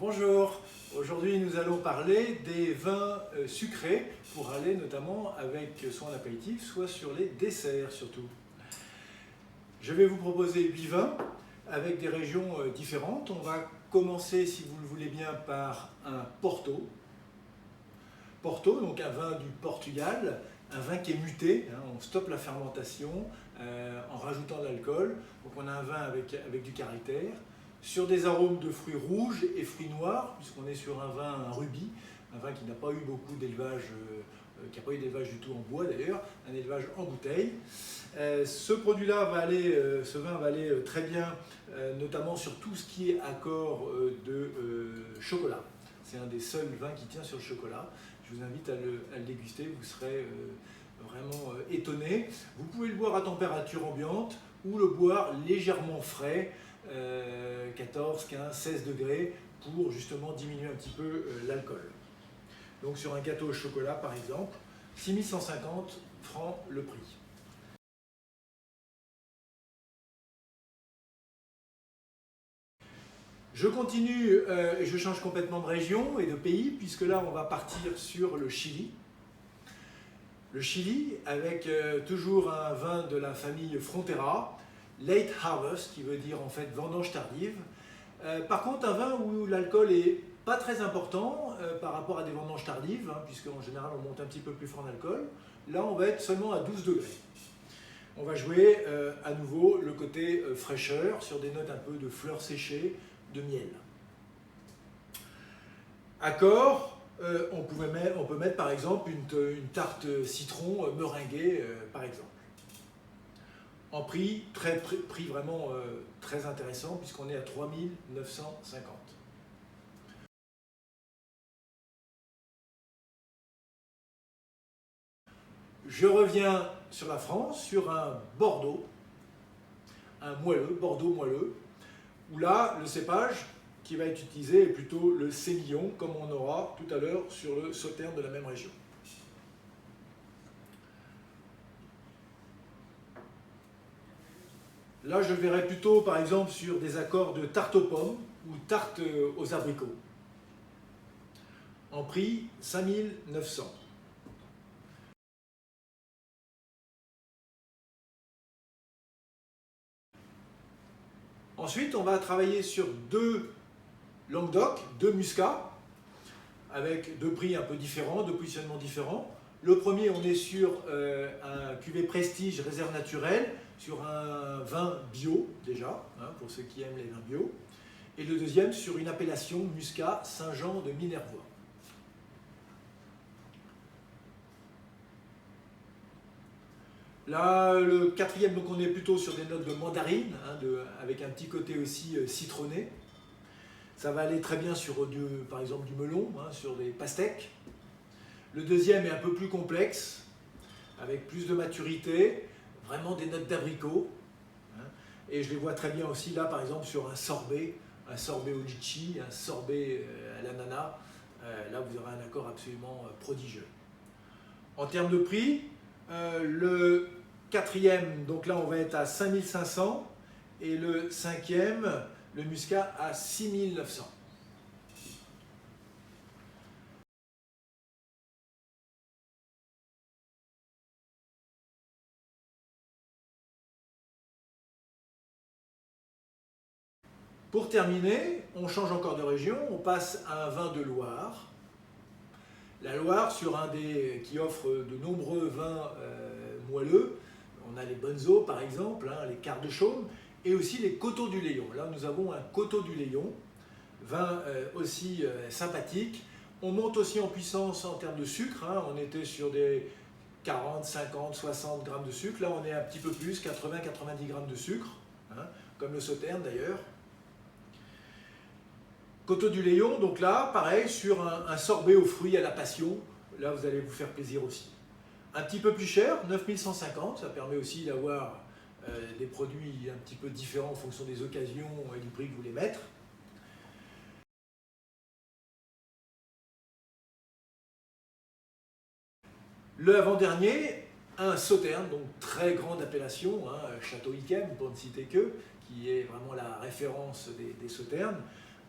Bonjour, aujourd'hui nous allons parler des vins sucrés pour aller notamment avec soit en apéritif, soit sur les desserts surtout. Je vais vous proposer 8 vins avec des régions différentes. On va commencer, si vous le voulez bien, par un Porto. Porto, donc un vin du Portugal, un vin qui est muté, on stoppe la fermentation en rajoutant de l'alcool. Donc on a un vin avec du caractère, sur des arômes de fruits rouges et fruits noirs, puisqu'on est sur un vin, un rubis, un vin qui n'a pas eu beaucoup d'élevage, qui n'a pas eu d'élevage du tout en bois d'ailleurs, un élevage en bouteille. Ce produit-là va aller, ce vin va aller très bien, notamment sur tout ce qui est accord de chocolat. C'est un des seuls vins qui tient sur le chocolat. Je vous invite à le déguster, vous serez vraiment étonné. Vous pouvez le boire à température ambiante ou le boire légèrement frais, 14, 15, 16 degrés pour justement diminuer un petit peu l'alcool. Donc sur un gâteau au chocolat par exemple, 6150 francs le prix. Je continue et je change complètement de région et de pays, puisque là on va partir sur le Chili. Le Chili avec toujours un vin de la famille Frontera, Late Harvest, qui veut dire en fait vendange tardive. Par contre un vin où l'alcool est pas très important par rapport à des vendanges tardives, puisqu'en général on monte un petit peu plus fort en alcool. Là on va être seulement à 12 degrés. On va jouer à nouveau le côté fraîcheur sur des notes un peu de fleurs séchées, de miel. Accord, on peut mettre par exemple une tarte citron meringuée par exemple. En prix, prix vraiment très intéressant puisqu'on est à 3950. Je reviens sur la France, sur un Bordeaux, un moelleux, Bordeaux moelleux, où là, le cépage qui va être utilisé est plutôt le sémillon, comme on aura tout à l'heure sur le sauterne de la même région. Là, je le verrai plutôt, par exemple, sur des accords de tarte aux pommes ou tarte aux abricots. En prix, 5900. Ensuite, on va travailler sur deux Languedoc, deux Muscat, avec deux prix un peu différents, deux positionnements différents. Le premier, on est sur un cuvée Prestige réserve naturelle, sur un vin bio déjà, pour ceux qui aiment les vins bio. Et le deuxième sur une appellation Muscat Saint-Jean de Minervois. Là, le quatrième, donc on est plutôt sur des notes de mandarine, avec un petit côté aussi citronné. Ça va aller très bien sur par exemple du melon, sur des pastèques. Le deuxième est un peu plus complexe, avec plus de maturité, vraiment des notes d'abricot. Et je les vois très bien aussi là, par exemple, sur un sorbet au litchi, un sorbet à l'ananas. Là, vous aurez un accord absolument prodigieux. En termes de prix, le quatrième, donc là, on va être à 5500, et le cinquième, le Muscat, à 6900. Pour terminer, on change encore de région, on passe à un vin de Loire. La Loire, sur un qui offre de nombreux vins moelleux, on a les Bonzo par exemple, les Quarts de Chaume, et aussi les Coteaux du Léon. Là, nous avons un Coteaux du Léon, vin aussi sympathique. On monte aussi en puissance en termes de sucre, on était sur des 40, 50, 60 grammes de sucre. Là, on est un petit peu plus, 80, 90 grammes de sucre, comme le sauterne d'ailleurs. Coteaux du Léon, donc là, pareil, sur un sorbet aux fruits à la passion. Là, vous allez vous faire plaisir aussi. Un petit peu plus cher, 9150, ça permet aussi d'avoir des produits un petit peu différents en fonction des occasions et du prix que vous voulez mettre. Le avant-dernier, un sauterne, donc très grande appellation, Château Yquem, pour ne citer que, qui est vraiment la référence des sauternes.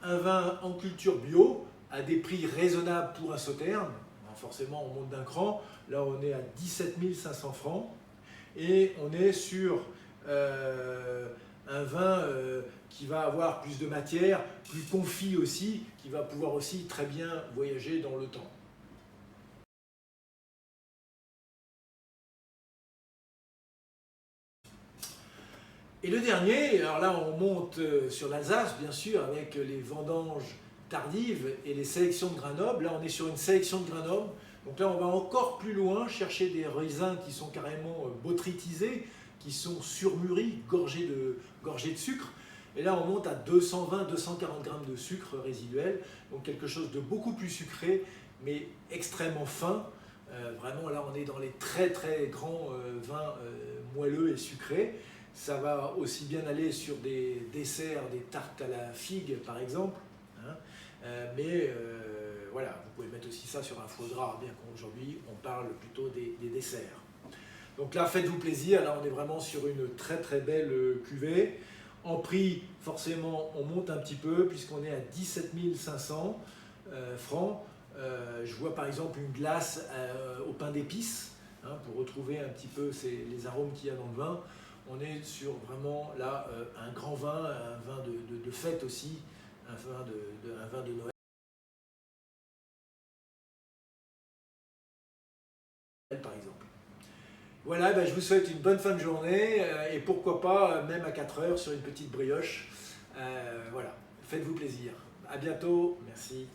un vin en culture bio à des prix raisonnables pour un sauterne. Forcément, on monte d'un cran. Là, on est à 17 500 francs. Et on est sur un vin qui va avoir plus de matière, plus confit aussi, qui va pouvoir aussi très bien voyager dans le temps. Et le dernier, alors là on monte sur l'Alsace bien sûr avec les vendanges tardives et les sélections de Grenoble. Là on est sur une sélection de Grenoble. Donc là on va encore plus loin chercher des raisins qui sont carrément botrytisés, qui sont surmûris, gorgés de sucre. Et là on monte à 220-240 grammes de sucre résiduel. Donc quelque chose de beaucoup plus sucré mais extrêmement fin. Vraiment là on est dans les très très grands vins moelleux et sucrés. Ça va aussi bien aller sur des desserts, des tartes à la figue par exemple. Hein. Voilà, vous pouvez mettre aussi ça sur un foie gras, bien qu'aujourd'hui on parle plutôt des desserts. Donc là, faites-vous plaisir. Là, on est vraiment sur une très très belle cuvée. En prix, forcément, on monte un petit peu puisqu'on est à 17 500 francs. Je vois par exemple une glace au pain d'épices, hein, pour retrouver un petit peu les arômes qu'il y a dans le vin. On est sur vraiment là un grand vin, un vin de fête aussi, un vin de Noël par exemple. Voilà, ben je vous souhaite une bonne fin de journée et pourquoi pas même à 4 heures sur une petite brioche. Voilà, faites-vous plaisir. À bientôt, merci.